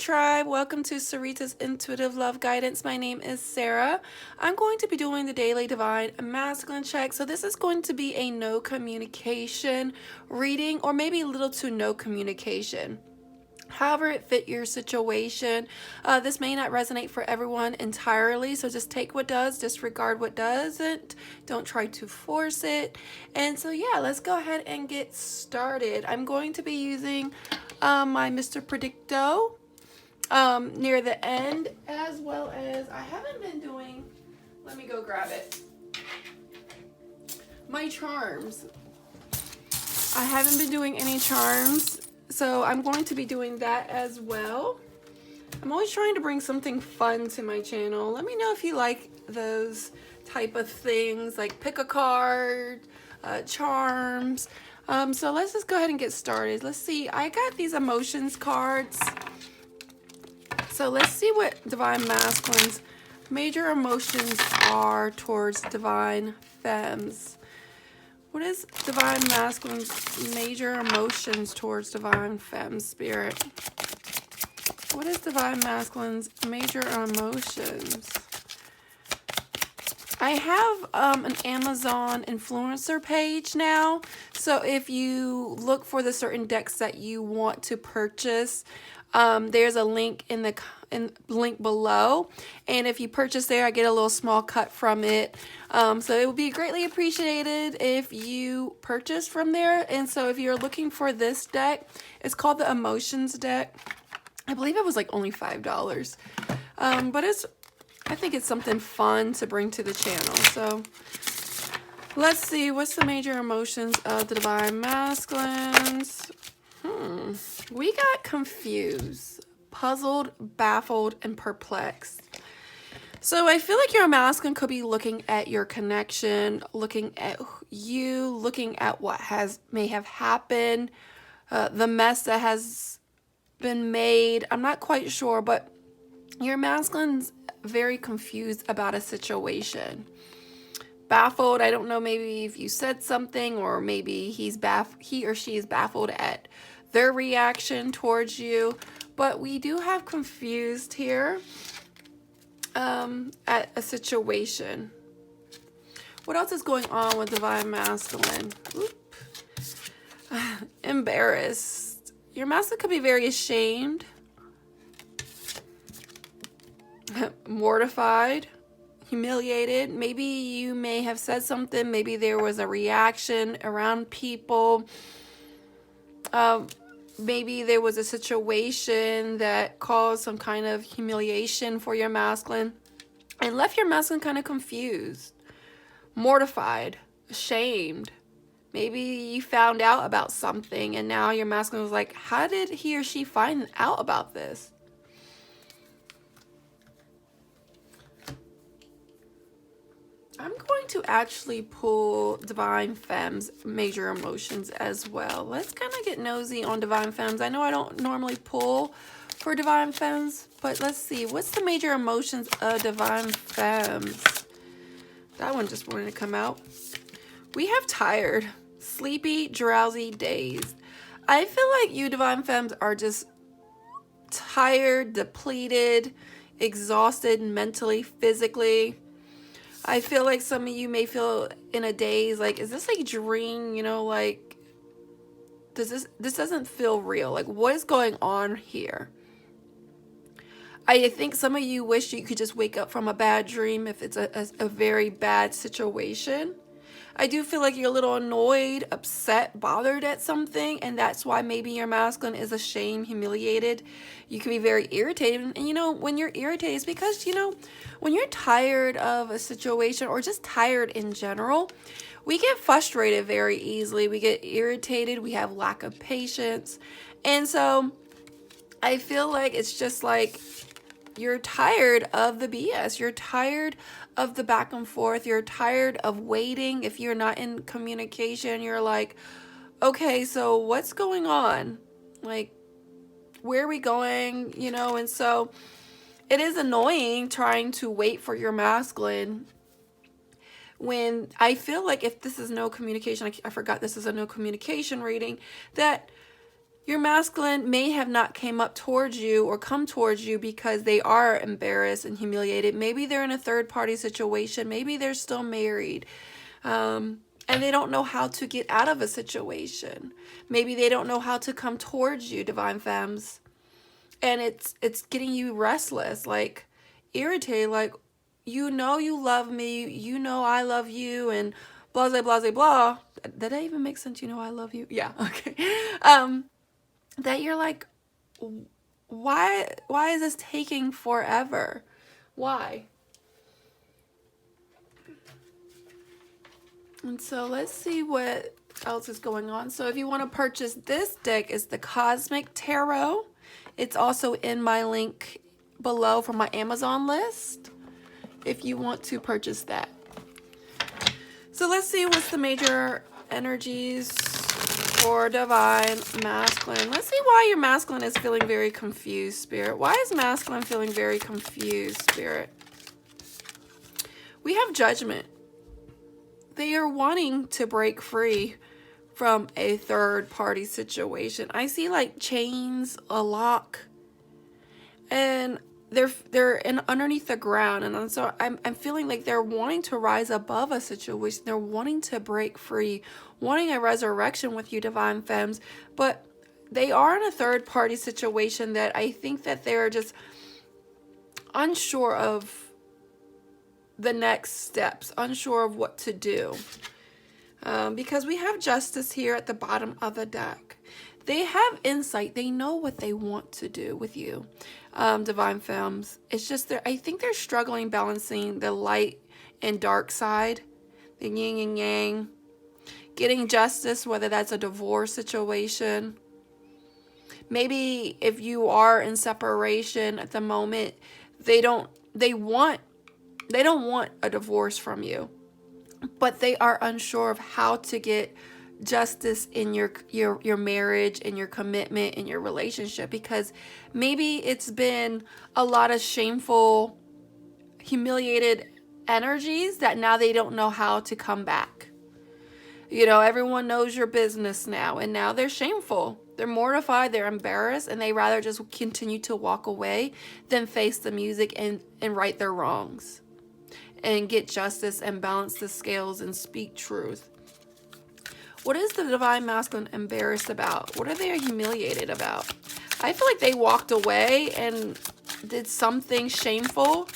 tribe. Welcome to Sarita's Intuitive Love Guidance. My name is Sarah. I'm going to be doing the daily divine masculine check. So this is going to be a no communication reading, or maybe little to no communication. However it fit your situation. This may not resonate for everyone entirely, so just take what does, disregard what doesn't. Don't try to force it. And so yeah, let's go ahead and get started. I'm going to be using my Mr. Predicto near the end, as well as I haven't been doing, let me go grab it, my charms. I haven't been doing any charms, so I'm going to be doing that as well. I'm always trying to bring something fun to my channel. Let me know if you like those type of things, like pick a card, charms. So let's just go ahead and get started. Let's see, I got these emotions cards. So let's see what Divine Masculine's major emotions are towards Divine Femmes. What is Divine Masculine's major emotions towards Divine Femme Spirit? What is Divine Masculine's major emotions? I have an Amazon influencer page now. So if you look for the certain decks that you want to purchase, there's a link in the link below, and if you purchase there, I get a little small cut from it. So it would be greatly appreciated if you purchase from there. And so if you're looking for this deck, it's called the Emotions deck. I believe it was like only $5, but I think it's something fun to bring to the channel. So let's see, what's the major emotions of the Divine Masculines? We got confused, puzzled, baffled, and perplexed. So I feel like your masculine could be looking at your connection, looking at you, looking at what may have happened, the mess that has been made. I'm not quite sure, but your masculine's very confused about a situation. Baffled, I don't know, maybe if you said something, or maybe he or she is baffled at their reaction towards you. But we do have confused here at a situation. What else is going on with Divine Masculine? Embarrassed. Your masculine could be very ashamed, mortified, humiliated. Maybe you may have said something. Maybe there was a reaction around people. Maybe there was a situation that caused some kind of humiliation for your masculine and left your masculine kind of confused, mortified, ashamed. Maybe you found out about something and now your masculine was like, how did he or she find out about this? I'm going to actually pull Divine Femmes major emotions as well. Let's kind of get nosy on Divine Femmes. I know I don't normally pull for Divine Femmes, but let's see. What's the major emotions of Divine Femmes? That one just wanted to come out. We have tired, sleepy, drowsy, dazed. I feel like you Divine Femmes are just tired, depleted, exhausted mentally, physically. I feel like some of you may feel in a daze, like, is this a dream? You know, like, this doesn't feel real. Like, what is going on here? I think some of you wish you could just wake up from a bad dream if it's a very bad situation. I do feel like you're a little annoyed, upset, bothered at something, and that's why maybe your masculine is ashamed, humiliated. You can be very irritated, and you know, when you're irritated, it's because, you know, when you're tired of a situation or just tired in general, we get frustrated very easily. We get irritated. We have lack of patience. And so I feel like it's just like you're tired of the BS. You're tired of the back and forth. You're tired of waiting. If you're not in communication, you're like, okay, so what's going on? Like, where are we going? You know, and so it is annoying trying to wait for your masculine when I feel like if this is no communication, I forgot this is a no communication reading, that Your masculine may have not came up towards you or come towards you because they are embarrassed and humiliated. Maybe they're in a third-party situation. Maybe they're still married. And they don't know how to get out of a situation. Maybe they don't know how to come towards you, Divine Femmes. And it's getting you restless, like irritated, like, you know you love me, you know I love you, and blah, blah, blah, blah. Did that even make sense? You know I love you? Yeah, okay. That you're like, why is this taking forever? Why? And so let's see what else is going on. So if you want to purchase this deck, it's the Cosmic Tarot. It's also in my link below for my Amazon list if you want to purchase that. So let's see what's the major energies for Divine Masculine. Let's see why your masculine is feeling very confused, Spirit. Why is masculine feeling very confused, Spirit? We have Judgment. They are wanting to break free from a third-party situation. I see like chains, a lock, and they're underneath the ground, and so I'm feeling like they're wanting to rise above a situation. They're wanting to break free, wanting a resurrection with you, Divine Femmes, but they are in a third-party situation that I think that they're just unsure of the next steps, unsure of what to do. Because we have Justice here at the bottom of the deck. They have insight. They know what they want to do with you, Divine Femmes. It's just I think they're struggling balancing the light and dark side, the yin and yang, getting justice, whether that's a divorce situation. Maybe if you are in separation at the moment, they don't want a divorce from you, but they are unsure of how to get justice in your marriage and your commitment in your relationship, because maybe it's been a lot of shameful, humiliated energies that now they don't know how to come back. You know, everyone knows your business now, and now they're shameful. They're mortified, they're embarrassed, and they rather just continue to walk away than face the music and right their wrongs and get justice and balance the scales and speak truth. What is the Divine Masculine embarrassed about? What are they humiliated about? I feel like they walked away and did something shameful,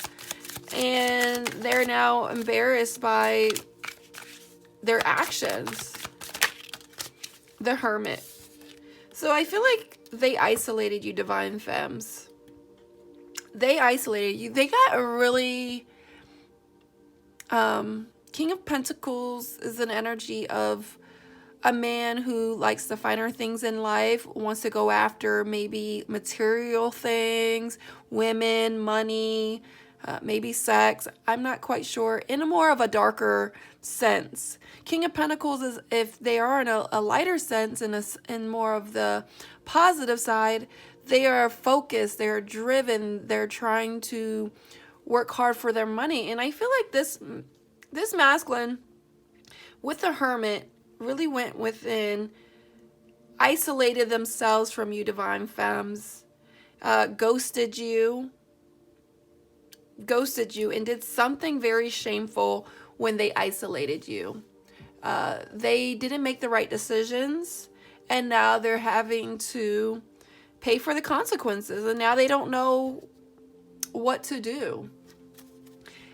and they're now embarrassed by their actions. The Hermit. So I feel like they isolated you, Divine Femmes. They isolated you. They got a really... King of Pentacles is an energy of a man who likes the finer things in life, wants to go after maybe material things, women, money, maybe sex. I'm not quite sure. In a more of a darker sense. King of Pentacles is if they are in a lighter sense, in more of the positive side, they are focused, they're driven, they're trying to work hard for their money. And I feel like this masculine with the Hermit really went within, isolated themselves from you, Divine Femmes, ghosted you, and did something very shameful when they isolated you. They didn't make the right decisions, and now they're having to pay for the consequences, and now they don't know what to do.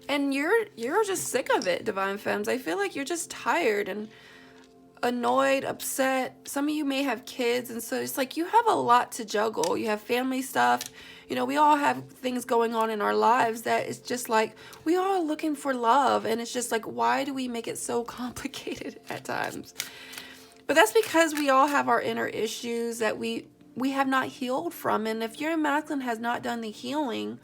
And you're just sick of it, Divine Femmes. I feel like you're just tired and annoyed, upset. Some of you may have kids, and so it's like you have a lot to juggle. You have family stuff. You know, we all have things going on in our lives that it's just like we all are looking for love, and it's just like, why do we make it so complicated at times? But that's because we all have our inner issues that we have not healed from. And if your masculine has not done the healing,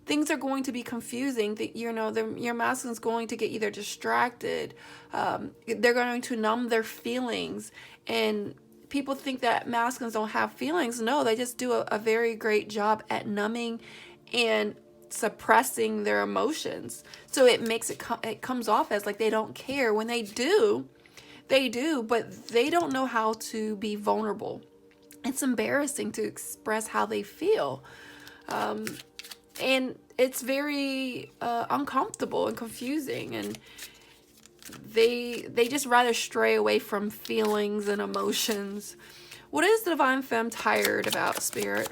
things are going to be confusing. You know, your masculine's going to get either distracted. They're going to numb their feelings. And people think that masculines don't have feelings. No, they just do a very great job at numbing and suppressing their emotions. So it makes it comes off as like they don't care. When they do, but they don't know how to be vulnerable. it's embarrassing to express how they feel. And it's very uncomfortable and confusing, and they just rather stray away from feelings and emotions. What is the Divine Femme tired about, Spirit?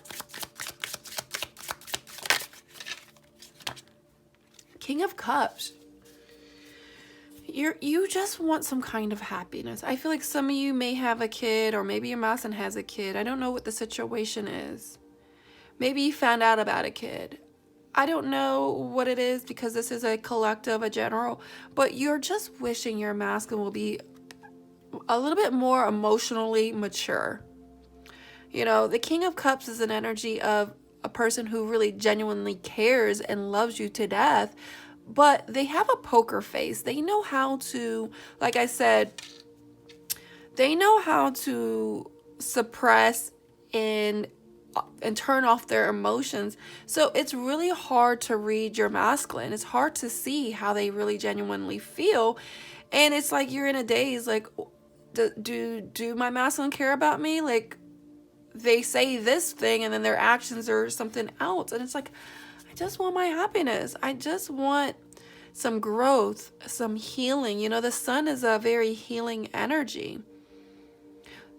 King of Cups. You just want some kind of happiness. I feel like some of you may have a kid, or maybe your masculine has a kid. I don't know what the situation is. Maybe you found out about a kid. I don't know what it is, because this is a collective, a general, but you're just wishing your masculine will be a little bit more emotionally mature. You know, the King of Cups is an energy of a person who really genuinely cares and loves you to death, but they have a poker face. They know how to, like I said, they know how to suppress and turn off their emotions. So it's really hard to read your masculine. It's hard to see how they really genuinely feel. And it's like you're in a daze, like, do my masculine care about me? Like, they say this thing and then their actions are something else. And it's like, I just want my happiness. I just want some growth, some healing. You know, the sun is a very healing energy.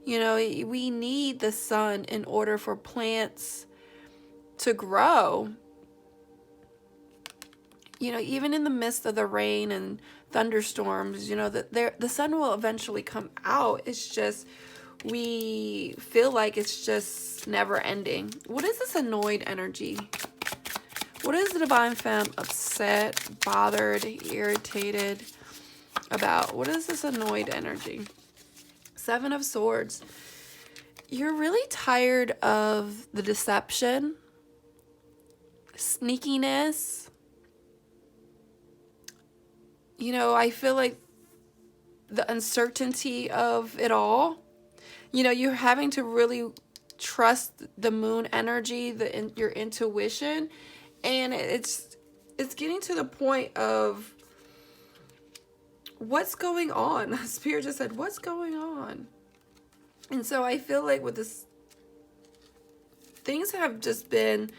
You know, we need the sun in order for plants to grow. You know, even in the midst of the rain and thunderstorms, you know, the sun will eventually come out. It's just, we feel like it's just never ending. What is this annoyed energy? What is the Divine Femme upset, bothered, irritated about? What is this annoyed energy? Seven of Swords. You're really tired of the deception, sneakiness. You know, I feel like the uncertainty of it all. You know, you're having to really trust the moon energy, your intuition, and it's getting to the point of what's going on. Spirit just said, what's going on? And so I feel like with this, things have just been,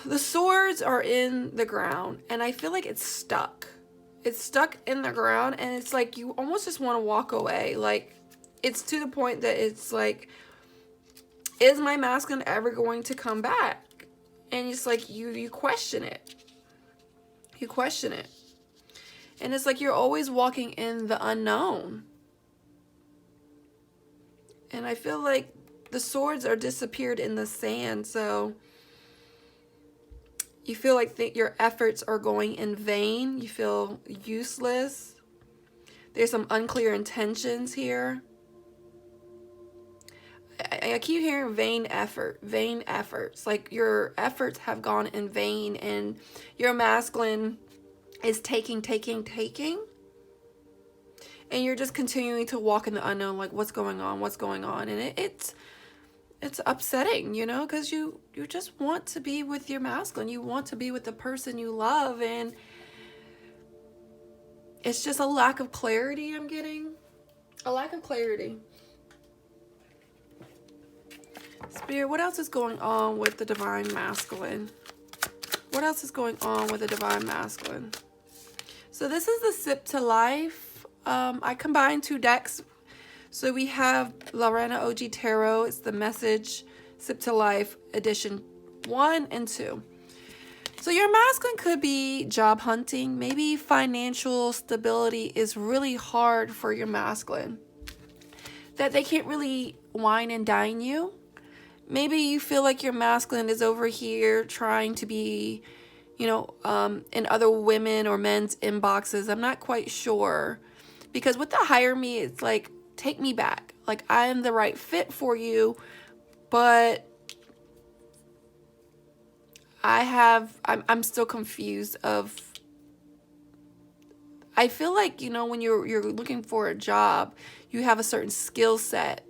the swords are in the ground, and I feel like it's stuck. It's stuck in the ground, and it's like you almost just want to walk away. Like, it's to the point that it's like, is my masculine ever going to come back? And it's like you question it. You question it. And it's like you're always walking in the unknown. And I feel like the swords are disappeared in the sand, so you feel like your efforts are going in vain. You feel useless. There's some unclear intentions here. I keep hearing vain efforts. Like your efforts have gone in vain, and your masculine is taking. And you're just continuing to walk in the unknown, like, what's going on? And it's upsetting, you know, because you just want to be with your masculine. You want to be with the person you love, and it's just a lack of clarity I'm getting. A lack of clarity. Spirit, what else is going on with the Divine Masculine? What else is going on with the Divine Masculine? So this is the Sip to Life. I combined two decks. So we have Reina OG Tarot. It's the Message Sip to Life edition 1 and 2. So your masculine could be job hunting. Maybe financial stability is really hard for your masculine. That they can't really wine and dine you. Maybe you feel like your masculine is over here trying to be, you know, in other women or men's inboxes. I'm not quite sure. Because with the hire me, it's like, take me back. Like, I am the right fit for you, but I'm still confused of, I feel like, you know, when you're looking for a job, you have a certain skill set.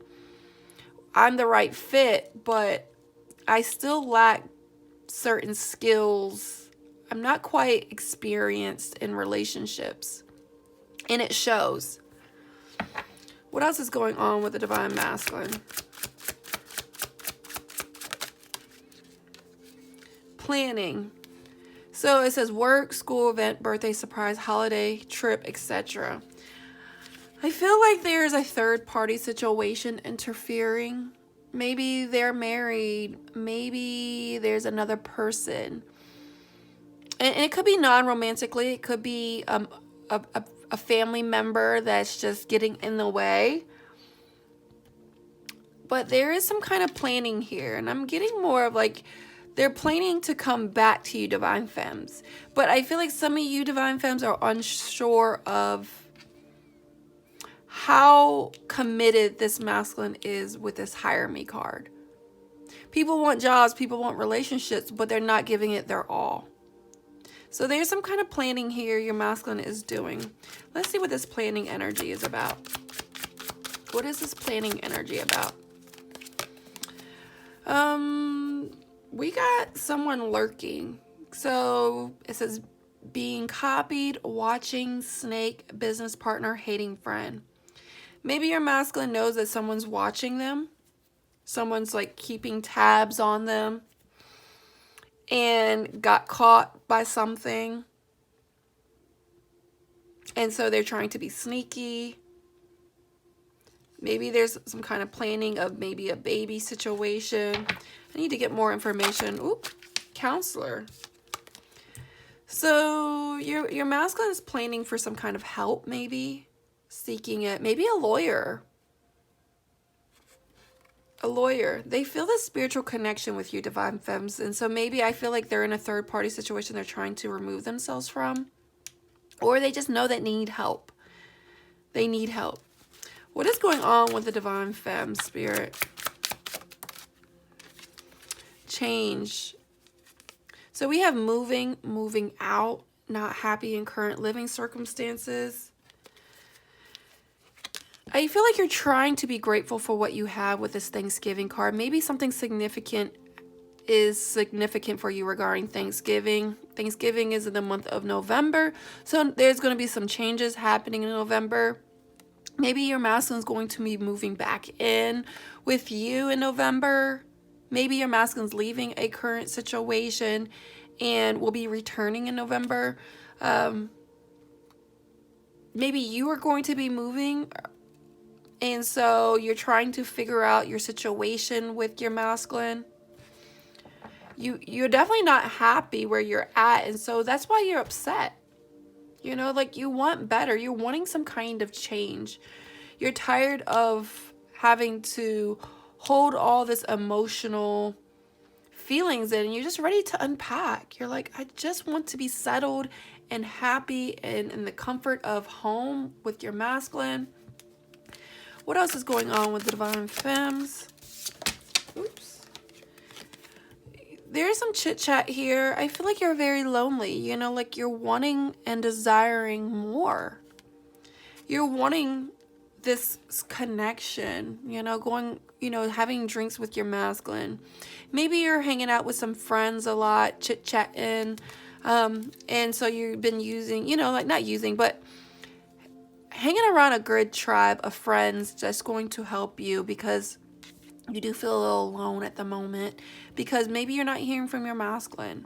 I'm the right fit, but I still lack certain skills. I'm not quite experienced in relationships, and it shows. What else is going on with the Divine Masculine? Planning. So it says work, school, event, birthday, surprise, holiday, trip, etc. I feel like there's a third party situation interfering. Maybe they're married. Maybe there's another person. And it could be non-romantically. It could be a family member that's just getting in the way. But there is some kind of planning here. And I'm getting more of like, they're planning to come back to you, Divine Femmes. But I feel like some of you, Divine Femmes, are unsure of how committed this masculine is with this Hire Me card. People want jobs, people want relationships, but they're not giving it their all. So there's some kind of planning here your masculine is doing. Let's see what this planning energy is about. What is this planning energy about? We got someone lurking. So it says being copied, watching, snake, business partner, hating friend. Maybe your masculine knows that someone's watching them. Someone's like keeping tabs on them and got caught by something. And so they're trying to be sneaky. Maybe there's some kind of planning of maybe a baby situation. I need to get more information. Oop, counselor. So your masculine is planning for some kind of help, maybe. Seeking it. Maybe a lawyer. A lawyer. They feel this spiritual connection with you, Divine Femmes. And so maybe I feel like they're in a third party situation they're trying to remove themselves from. Or they just know that they need help. They need help. What is going on with the Divine Femme Spirit? Change. So we have moving, moving out, not happy in current living circumstances. I feel like you're trying to be grateful for what you have with this Thanksgiving card. Maybe something significant is significant for you regarding Thanksgiving. Thanksgiving is in the month of November. So there's going to be some changes happening in November. Maybe your masculine is going to be moving back in with you in November. Maybe your masculine's leaving a current situation and will be returning in November. Maybe you are going to be moving, and so you're trying to figure out your situation with your masculine. You're definitely not happy where you're at, and so that's why you're upset. You know, like you want better. You're wanting some kind of change. You're tired of having to hold all this emotional feelings in, and you're just ready to unpack. You're like, I just want to be settled and happy and in the comfort of home with your masculine. What else is going on with the Divine Femmes? Oops. There's some chit chat here. I feel like you're very lonely, you know, like you're wanting and desiring more. You're wanting this connection, you know, going, you know, having drinks with your masculine. Maybe you're hanging out with some friends a lot, chit chatting. And so you've been using, you know, like not using, but hanging around a good tribe of friends that's going to help you because you do feel a little alone at the moment because maybe you're not hearing from your masculine.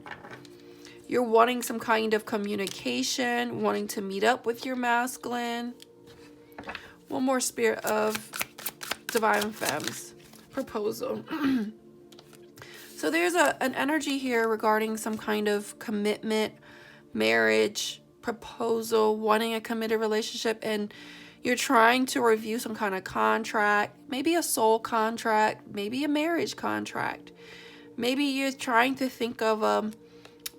You're wanting some kind of communication, wanting to meet up with your masculine. One more spirit of Divine Femmes. Proposal. So there's an energy here regarding some kind of commitment, marriage, proposal, wanting a committed relationship, and you're trying to review some kind of contract, maybe a soul contract, maybe a marriage contract. Maybe you're trying to think of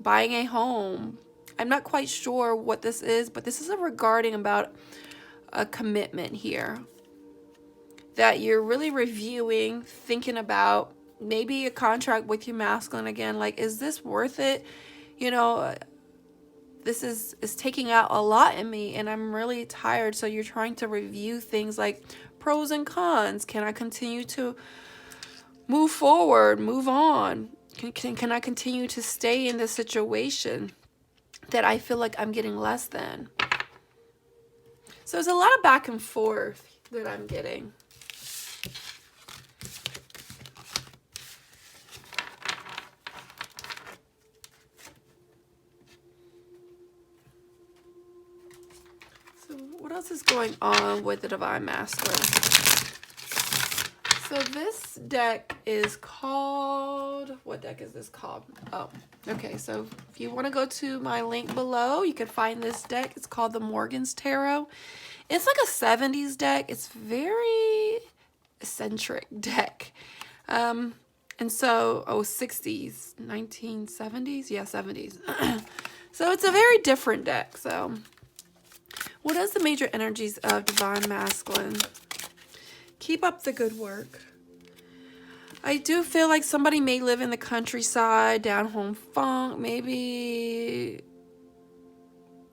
buying a home. I'm not quite sure what this is, but this is regarding about a commitment here that you're really reviewing, thinking about maybe a contract with your masculine again. Like, is this worth it? You know, this is taking out a lot in me and I'm really tired. So you're trying to review things like pros and cons. Can I continue to move forward, move on? Can I continue to stay in this situation that I feel like I'm getting less than? So there's a lot of back and forth. that I'm getting. So what else is going on with the Divine Masculine? So this deck is called, what deck is this called? Oh, okay. So if you want to go to my link below, you can find this deck. It's called the Morgan's Tarot. It's like a 70s deck. It's very eccentric deck. And so, 60s, 1970s? Yeah, 70s. So it's a very different deck. So what is the major energies of Divine Masculine? Keep up the good work. I do feel like somebody may live in the countryside, down home funk. Maybe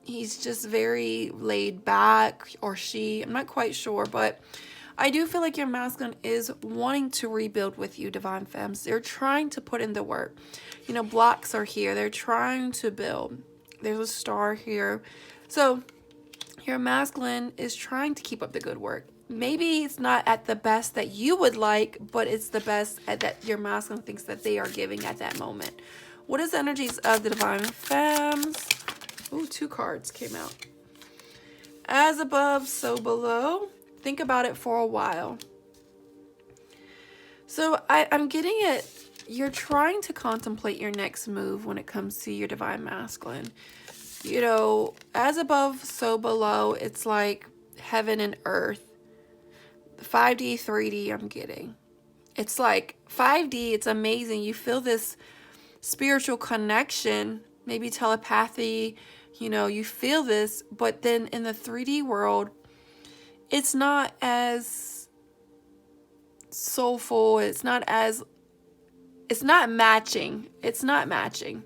he's just very laid back, or she. I'm not quite sure, but I do feel like your masculine is wanting to rebuild with you, Divine Femmes. They're trying to put in the work. You know, blocks are here. They're trying to build. There's a star here. So your masculine is trying to keep up the good work. Maybe it's not at the best that you would like, but it's the best at that your masculine thinks that they are giving at that moment. What is the energies of the Divine Femmes? Ooh, 2 cards came out. As above, so below. Think about it for a while. So I'm getting it. You're trying to contemplate your next move when it comes to your Divine Masculine. You know, as above, so below. It's like heaven and earth. 5D, 3D, I'm getting. It's like 5D, it's amazing. You feel this spiritual connection, maybe telepathy, you know, you feel this, but then in the 3D world, it's not as soulful, it's not matching. It's not matching.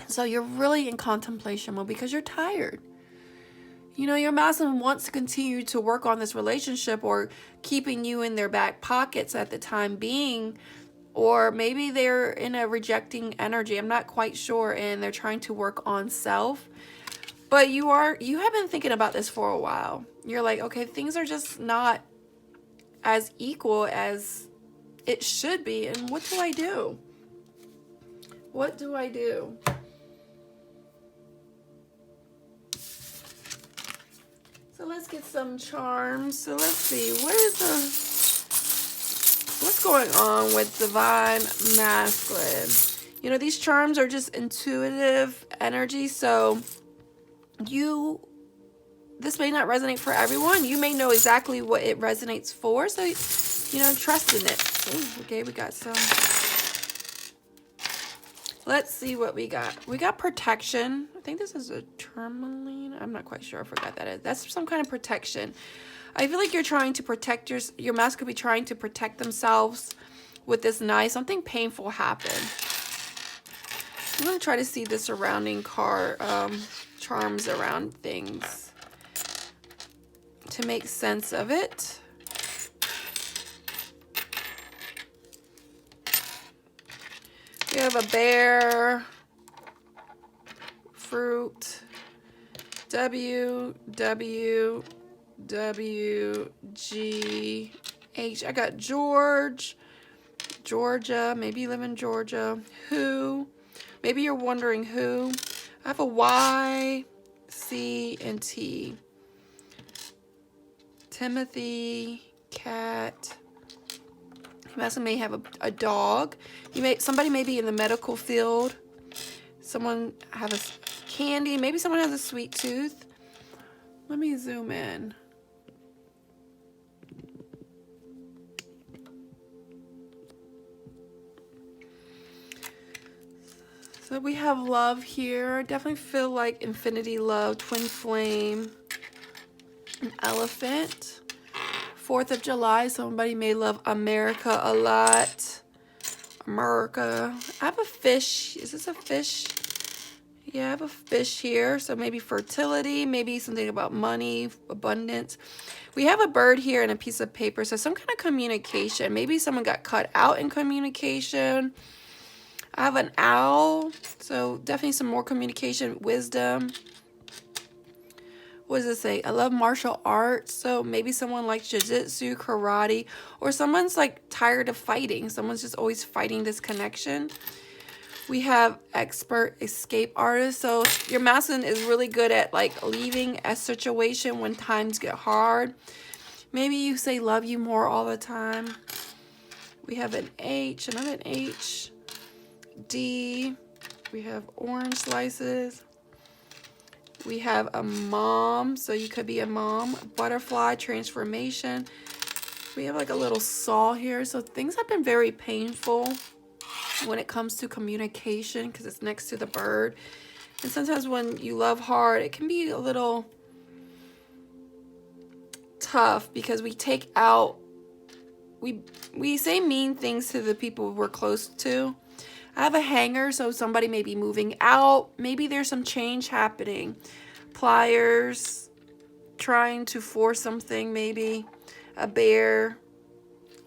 So you're really in contemplation mode because you're tired. You know, your masculine wants to continue to work on this relationship or keeping you in their back pockets at the time being, or maybe they're in a rejecting energy. I'm not quite sure, and they're trying to work on self. But you have been thinking about this for a while. You're like, okay, things are just not as equal as it should be, and what do I do? What do I do? So let's get some charms. So let's see, what's going on with Divine Masculine? You know, these charms are just intuitive energy, so this may not resonate for everyone. You may know exactly what it resonates for, so, you know, trust in it. Ooh, okay, we got some. Let's see what we got. We got protection. I think this is a tourmaline. I'm not quite sure. I forgot that is. That's some kind of protection. I feel like you're trying to protect your mask could be trying to protect themselves with this knife. Something painful happened. I'm going to try to see the surrounding charms around things to make sense of it. We have a bear, fruit, W, W, W, G, H. I got George, Georgia. Maybe you live in Georgia. Who? Maybe you're wondering who. I have a Y, C, and T. Timothy, cat. You may have a dog. Somebody may be in the medical field. Someone have a candy. Maybe someone has a sweet tooth. Let me zoom in. So we have love here. Definitely feel like infinity love, twin flame, an elephant. 4th of July, somebody may love America a lot. America. I have a fish. Is this a fish? Yeah, I have a fish here. So maybe fertility, maybe something about money, abundance. We have a bird here and a piece of paper. So some kind of communication. Maybe someone got cut out in communication. I have an owl. So definitely some more communication, wisdom. what does it say? I love martial arts. So maybe someone likes jiu-jitsu, karate, or someone's like tired of fighting. Someone's just always fighting this connection. We have expert escape artist. So your masculine is really good at like leaving a situation when times get hard. Maybe you say love you more all the time. We have an H, another H, D. We have orange slices. We have a mom, so you could be a mom. Butterfly, transformation. We have like a little saw here. So things have been very painful when it comes to communication because it's next to the bird. And sometimes when you love hard, it can be a little tough because we take out, we say mean things to the people we're close to. I have a hanger, so somebody may be moving out. Maybe there's some change happening. Pliers, trying to force something, maybe. A bear.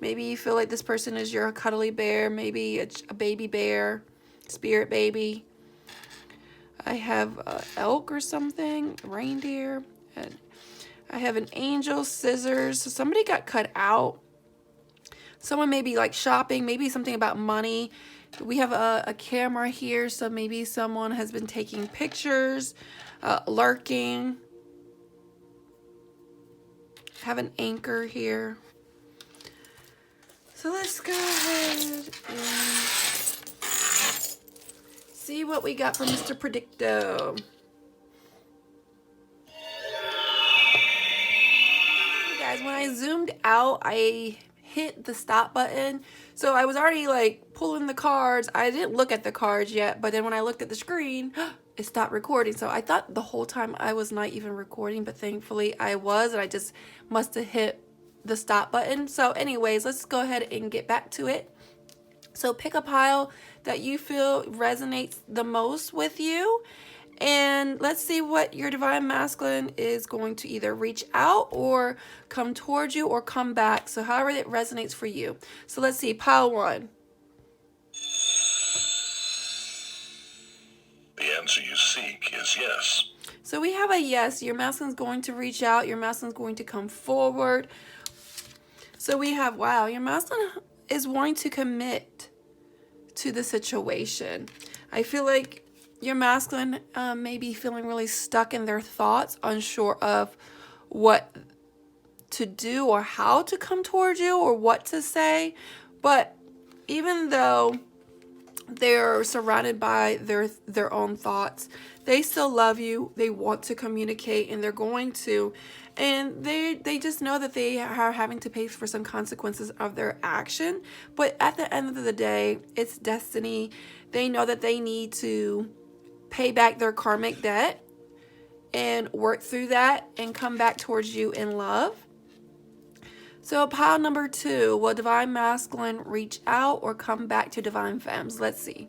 Maybe you feel like this person is your cuddly bear. Maybe a baby bear, spirit baby. I have elk or something, reindeer. And I have an angel, scissors. So somebody got cut out. Someone may be like shopping, maybe something about money. We have a camera here, so maybe someone has been taking pictures, lurking. Have an anchor here. So let's go ahead and see what we got from Mr. Predicto. Hey guys, when I zoomed out, I hit the stop button. So I was already like pulling the cards. I didn't look at the cards yet, but then when I looked at the screen, it stopped recording. So I thought the whole time I was not even recording, but thankfully I was, and I just must have hit the stop button. So anyways, let's go ahead and get back to it. So pick a pile that you feel resonates the most with you, and let's see what your divine masculine is going to either reach out or come towards you or come back. So however it resonates for you. So let's see, pile 1. The answer you seek is yes. So we have a yes. Your masculine is going to reach out. Your masculine is going to come forward. So we have, wow, your masculine is wanting to commit to the situation. I feel like your masculine may be feeling really stuck in their thoughts, unsure of what to do or how to come towards you or what to say. But even though they're surrounded by their own thoughts, they still love you. They want to communicate, and they're going to. And they just know that they are having to pay for some consequences of their action. But at the end of the day, it's destiny. They know that they need to pay back their karmic debt and work through that and come back towards you in love. So pile number 2, will divine masculine reach out or come back to divine femmes? Let's see.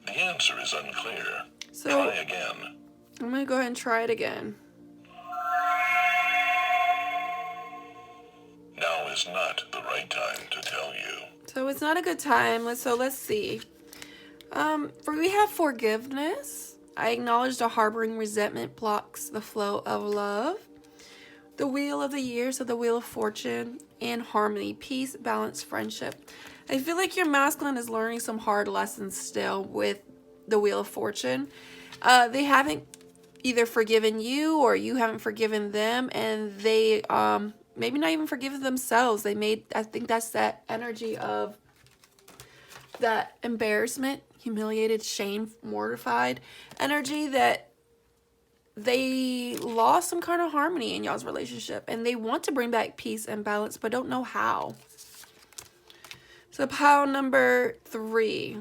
The answer is unclear. So try again. I'm going to go ahead and try it again. Now is not the right time to tell you. So it's not a good time. Let's see. We have forgiveness. I acknowledge the harboring resentment blocks the flow of love. The wheel of the year, so the wheel of fortune, and harmony, peace, balance, friendship. I feel like your masculine is learning some hard lessons still with the wheel of fortune. They haven't either forgiven you or you haven't forgiven them, and they maybe not even forgiven themselves. I think that's that energy of that embarrassment, humiliated, shame, mortified energy, that they lost some kind of harmony in y'all's relationship, and they want to bring back peace and balance but don't know how. So pile number 3.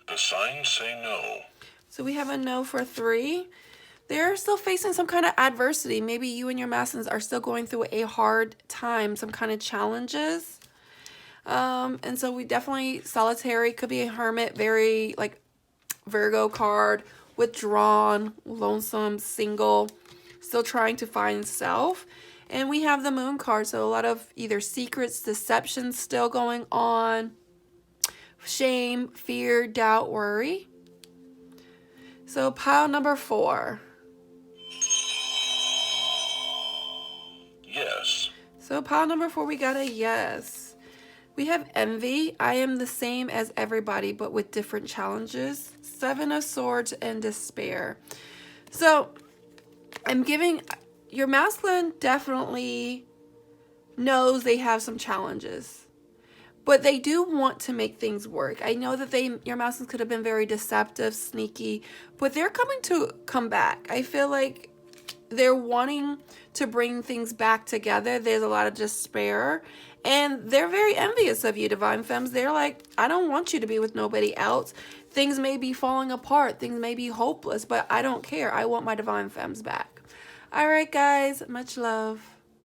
The signs say no. So we have a no for 3. They're still facing some kind of adversity. Maybe you and your masculines are still going through a hard time, some kind of challenges. And so we definitely, solitary, could be a hermit, very like Virgo card, withdrawn, lonesome, single, still trying to find self. And we have the Moon card, so a lot of either secrets, deception still going on, shame, fear, doubt, worry. So pile number 4. Yes. So pile number 4, we got a yes. We have envy. I am the same as everybody, but with different challenges. 7 of Swords and despair. So I'm giving, your masculine definitely knows they have some challenges, but they do want to make things work. I know that your masculines could have been very deceptive, sneaky, but they're coming to come back. I feel like they're wanting to bring things back together. There's a lot of despair, and they're very envious of you, Divine Femmes. They're like, I don't want you to be with nobody else. Things may be falling apart. Things may be hopeless, but I don't care. I want my Divine Femmes back. All right, guys. Much love.